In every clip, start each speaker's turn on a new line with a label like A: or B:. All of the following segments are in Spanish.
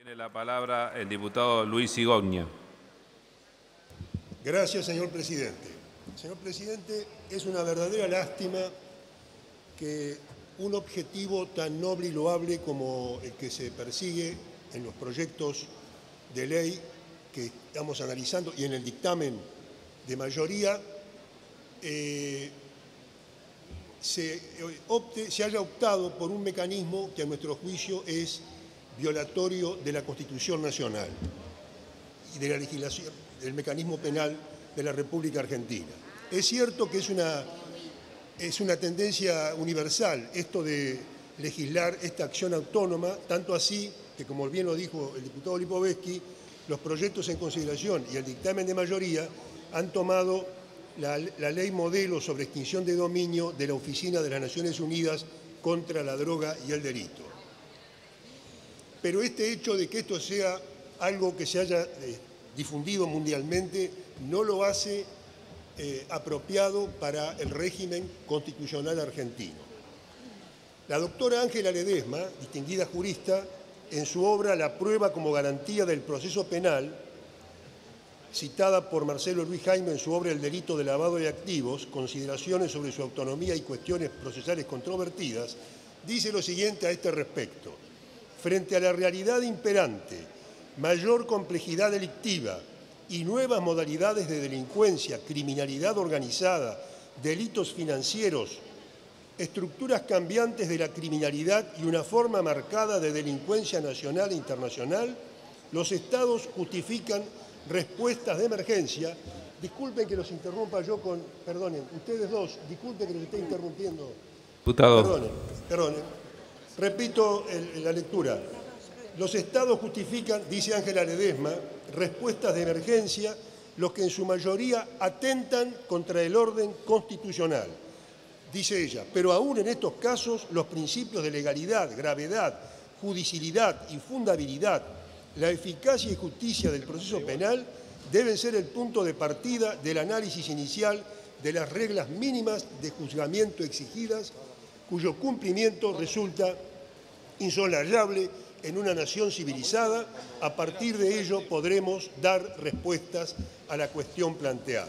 A: Tiene la palabra el diputado Luis Sigognia.
B: Gracias, señor presidente. Señor presidente, es una verdadera lástima que un objetivo tan noble y loable como el que se persigue en los proyectos de ley que estamos analizando y en el dictamen de mayoría se haya optado por un mecanismo que a nuestro juicio es violatorio de la Constitución Nacional y de la legislación, del mecanismo penal de la República Argentina. Es cierto que es una tendencia universal esto de legislar esta acción autónoma, tanto así que, como bien lo dijo el diputado Lipovetsky, los proyectos en consideración y el dictamen de mayoría han tomado la ley modelo sobre extinción de dominio de la Oficina de las Naciones Unidas contra la Droga y el Delito. Pero este hecho de que esto sea algo que se haya difundido mundialmente no lo hace apropiado para el régimen constitucional argentino. La doctora Ángela Ledesma, distinguida jurista, en su obra La prueba como garantía del proceso penal, citada por Marcelo Luis Jaime en su obra El delito de lavado de activos, consideraciones sobre su autonomía y cuestiones procesales controvertidas, dice lo siguiente a este respecto. Frente a la realidad imperante, mayor complejidad delictiva y nuevas modalidades de delincuencia, criminalidad organizada, delitos financieros, estructuras cambiantes de la criminalidad y una forma marcada de delincuencia nacional e internacional, los estados justifican respuestas de emergencia. Disculpen que los interrumpa yo con... Perdonen, ustedes dos, disculpen que los esté interrumpiendo.
A: Diputado.
B: Perdonen. Repito la lectura. Los estados justifican, dice Ángela Ledesma, respuestas de emergencia, los que en su mayoría atentan contra el orden constitucional. Dice ella, pero aún en estos casos los principios de legalidad, gravedad, judicialidad y fundabilidad, la eficacia y justicia del proceso penal deben ser el punto de partida del análisis inicial de las reglas mínimas de juzgamiento exigidas, cuyo cumplimiento resulta insoslayable en una nación civilizada. A partir de ello podremos dar respuestas a la cuestión planteada.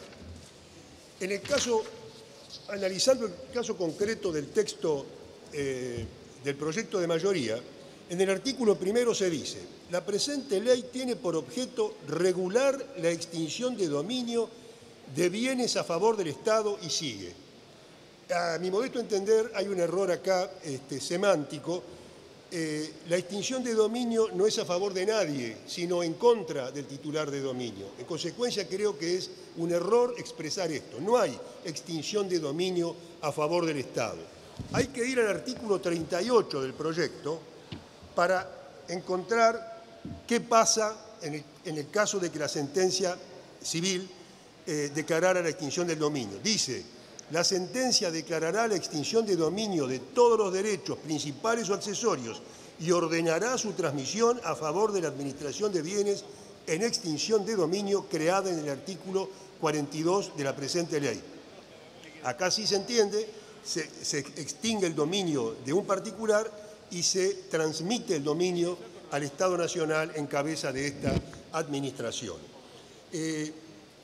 B: Analizando el caso concreto del texto del proyecto de mayoría, en el artículo primero se dice: la presente ley tiene por objeto regular la extinción de dominio de bienes a favor del Estado y sigue. A mi modesto entender hay un error acá semántico. La extinción de dominio no es a favor de nadie, sino en contra del titular de dominio. En consecuencia, creo que es un error expresar esto. No hay extinción de dominio a favor del Estado. Hay que ir al artículo 38 del proyecto para encontrar qué pasa en el caso de que la sentencia civil declarara la extinción del dominio. Dice: la sentencia declarará la extinción de dominio de todos los derechos principales o accesorios y ordenará su transmisión a favor de la administración de bienes en extinción de dominio creada en el artículo 42 de la presente ley. Acá sí se entiende, se extingue el dominio de un particular y se transmite el dominio al Estado Nacional en cabeza de esta administración.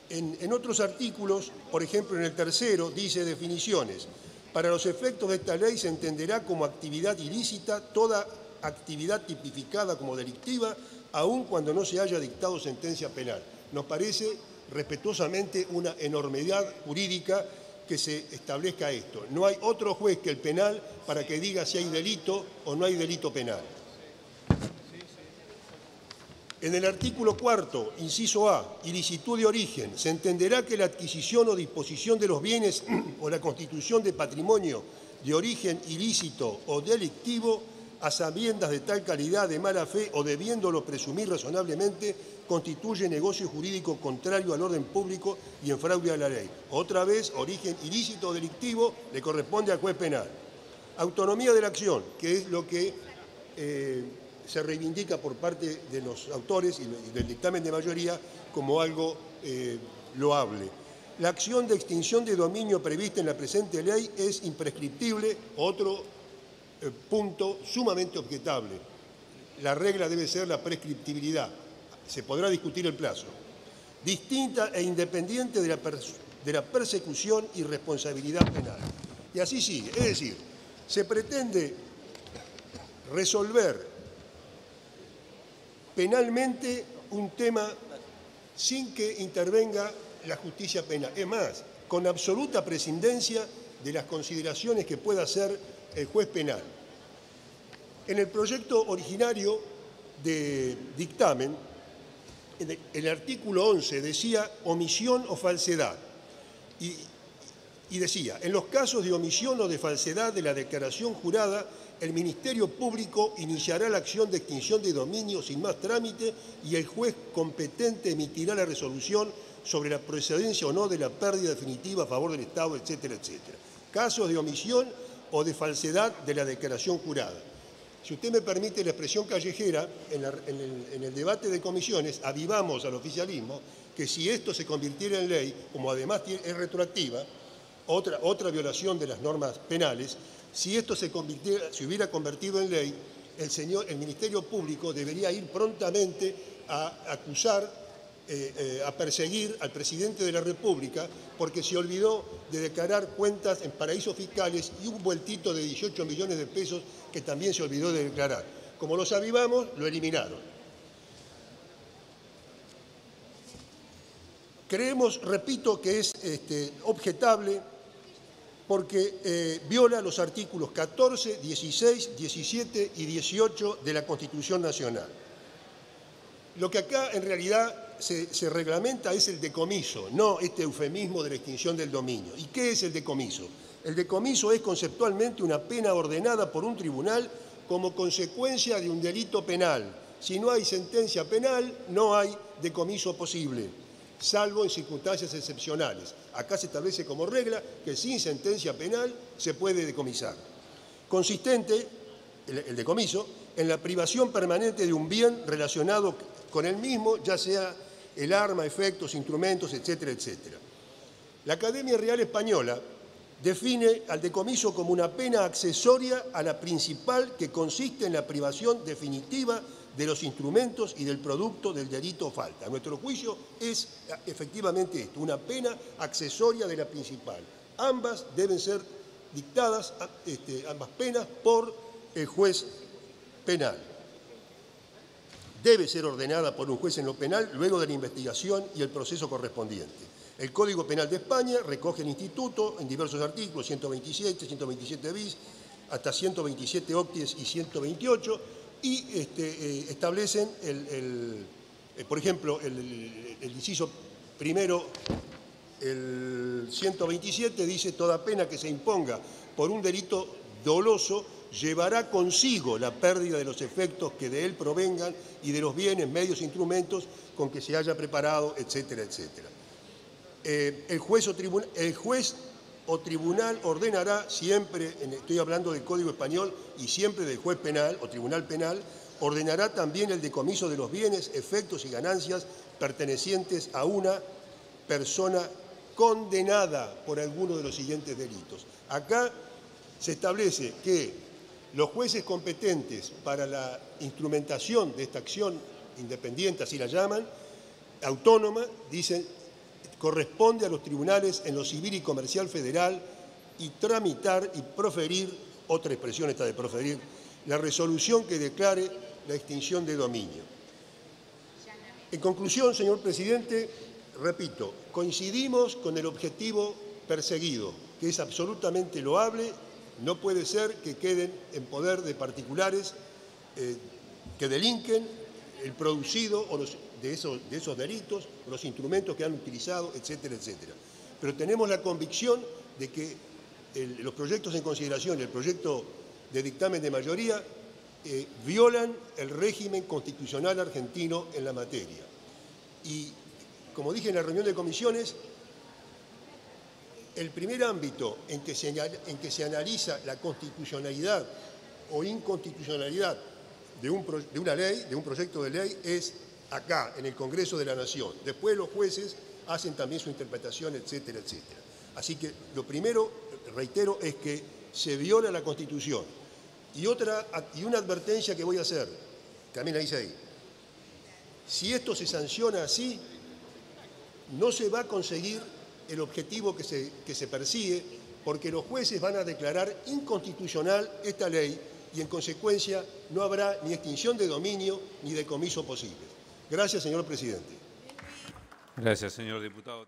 B: En otros artículos, por ejemplo en el tercero, dice definiciones. Para los efectos de esta ley se entenderá como actividad ilícita toda actividad tipificada como delictiva, aun cuando no se haya dictado sentencia penal. Nos parece respetuosamente una enormidad jurídica que se establezca esto. No hay otro juez que el penal para que diga si hay delito o no hay delito penal. En el artículo cuarto, inciso A, ilicitud de origen, se entenderá que la adquisición o disposición de los bienes o la constitución de patrimonio de origen ilícito o delictivo a sabiendas de tal calidad de mala fe o debiéndolo presumir razonablemente constituye negocio jurídico contrario al orden público y en fraude a la ley. Otra vez, origen ilícito o delictivo le corresponde al juez penal. Autonomía de la acción, que es lo que se reivindica por parte de los autores y del dictamen de mayoría como algo loable. La acción de extinción de dominio prevista en la presente ley es imprescriptible, otro punto sumamente objetable. la regla debe ser la prescriptibilidad. Se podrá discutir el plazo. Distinta e independiente de la persecución y responsabilidad penal. Y así sigue. Es decir, se pretende resolver penalmente un tema sin que intervenga la justicia penal. Es más, con absoluta prescindencia de las consideraciones que pueda hacer el juez penal. En el proyecto originario de dictamen, el artículo 11 decía omisión o falsedad. Y decía, en los casos de omisión o de falsedad de la declaración jurada, el Ministerio Público iniciará la acción de extinción de dominio sin más trámite y el juez competente emitirá la resolución sobre la procedencia o no de la pérdida definitiva a favor del Estado, etcétera, etcétera. Casos de omisión o de falsedad de la declaración jurada. Si usted me permite la expresión callejera, en el debate de comisiones avivamos al oficialismo que si esto se convirtiera en ley, como además es retroactiva, otra violación de las normas penales, si esto se hubiera convertido en ley, el Ministerio Público debería ir prontamente a acusar, a perseguir al presidente de la República porque se olvidó de declarar cuentas en paraísos fiscales y un vueltito de 18 millones de pesos que también se olvidó de declarar. Como los avivamos, lo eliminaron. Creemos, repito, que es objetable porque viola los artículos 14, 16, 17 y 18 de la Constitución Nacional. Lo que acá en realidad se reglamenta es el decomiso, no este eufemismo de la extinción del dominio. ¿Y qué es el decomiso? El decomiso es conceptualmente una pena ordenada por un tribunal como consecuencia de un delito penal. Si no hay sentencia penal, no hay decomiso posible, salvo en circunstancias excepcionales. Acá se establece como regla que sin sentencia penal se puede decomisar. Consistente, el decomiso, en la privación permanente de un bien relacionado con el mismo, ya sea el arma, efectos, instrumentos, etcétera, etcétera. La Academia Real Española define al decomiso como una pena accesoria a la principal que consiste en la privación definitiva de los instrumentos y del producto del delito o falta. A nuestro juicio es efectivamente esto, una pena accesoria de la principal. Ambas deben ser dictadas, ambas penas, por el juez penal. Debe ser ordenada por un juez en lo penal luego de la investigación y el proceso correspondiente. El Código Penal de España recoge el instituto en diversos artículos, 127, 127 bis, hasta 127 octies y 128, y establecen, por ejemplo, el inciso primero, el 127 dice: toda pena que se imponga por un delito doloso llevará consigo la pérdida de los efectos que de él provengan y de los bienes, medios e instrumentos con que se haya preparado, etcétera, etcétera. El juez o tribunal ordenará siempre, estoy hablando del Código Español y siempre del juez penal o tribunal penal, ordenará también el decomiso de los bienes, efectos y ganancias pertenecientes a una persona condenada por alguno de los siguientes delitos. Acá se establece que los jueces competentes para la instrumentación de esta acción independiente, así la llaman, autónoma, dicen, corresponde a los tribunales en lo civil y comercial federal y tramitar y proferir, otra expresión esta de proferir, la resolución que declare la extinción de dominio. En conclusión, señor presidente, repito, coincidimos con el objetivo perseguido, que es absolutamente loable. No puede ser que queden en poder de particulares que delinquen el producido de esos delitos, los instrumentos que han utilizado, etcétera, etcétera. Pero tenemos la convicción de que los proyectos en consideración, el proyecto de dictamen de mayoría, violan el régimen constitucional argentino en la materia. Y, como dije en la reunión de comisiones, el primer ámbito en que se analiza la constitucionalidad o inconstitucionalidad de una ley, de un proyecto de ley, es acá, en el Congreso de la Nación. Después los jueces hacen también su interpretación, etcétera, etcétera. Así que lo primero, reitero, es que se viola la Constitución. Y una advertencia que voy a hacer. también la dice ahí. Si esto se sanciona así, no se va a conseguir el objetivo que se persigue, porque los jueces van a declarar inconstitucional esta ley y, en consecuencia, no habrá ni extinción de dominio ni decomiso posible. Gracias, señor presidente.
A: Gracias, señor diputado.